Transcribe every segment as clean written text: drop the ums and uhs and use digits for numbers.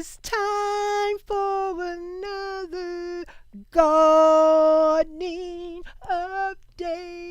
It's time for another gardening update.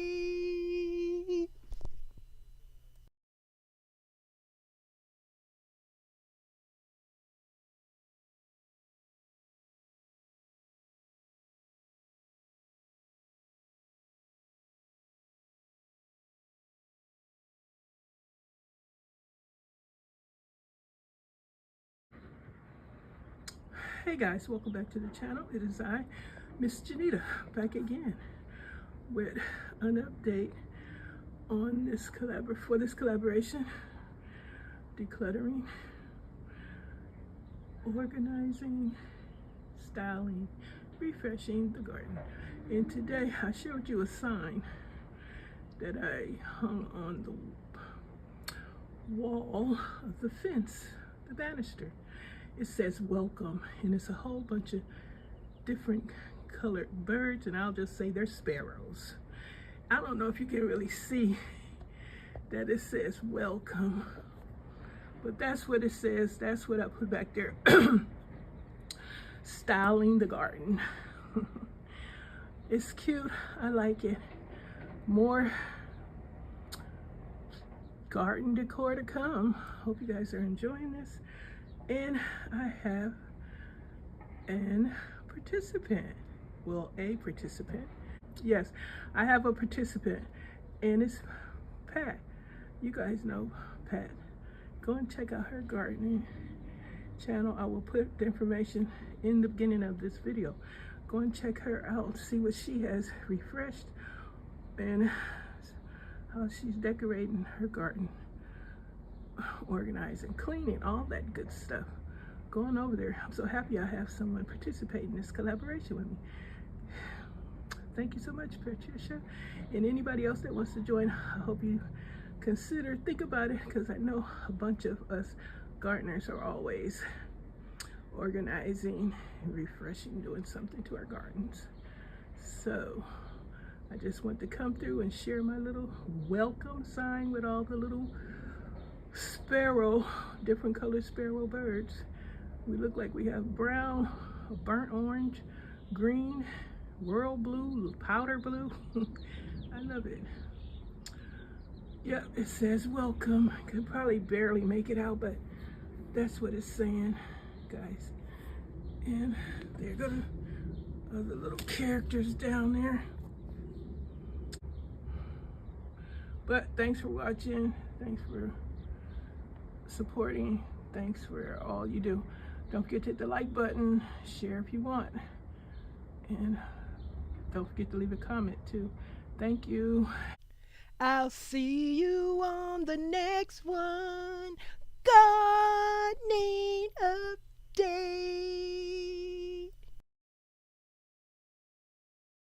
Hey guys, welcome back to the channel. It is I, Miss Janita, back again with an update on this collaboration, decluttering, organizing, styling, refreshing the garden. And today I showed you a sign that I hung on the wall of the fence, the banister. It says welcome, and it's a whole bunch of different colored birds, and I'll just say they're sparrows. I don't know if you can really see that it says welcome, but that's what it says. That's what I put back there. Styling the garden. It's cute. I like it. More garden decor to come. Hope you guys are enjoying this. And I have an participant. Well, a participant. Yes, I have a participant, and it's Pat. You guys know Pat. Go and check out her gardening channel. I will put the information in the beginning of this video. Go and check her out, see what she has refreshed and how she's decorating her garden, organizing, cleaning, all that good stuff. Going over there. I'm so happy I have someone participate in this collaboration with me. Thank you so much, Patricia. And anybody else that wants to join, I hope you think about it, because I know a bunch of us gardeners are always organizing, refreshing, doing something to our gardens. So I just want to come through and share my little welcome sign with all the little different colored sparrow birds. We look like we have brown, burnt orange, green, royal blue, powder blue. I love it. Yep, it says welcome. I could probably barely make it out, but that's what it's saying, guys. And there go the other little characters down there. But thanks for watching. Thanks for supporting. Thanks for all you do. Don't forget to hit the like button, share if you want, and don't forget to leave a comment too. Thank you. I'll see you on the next one. Go!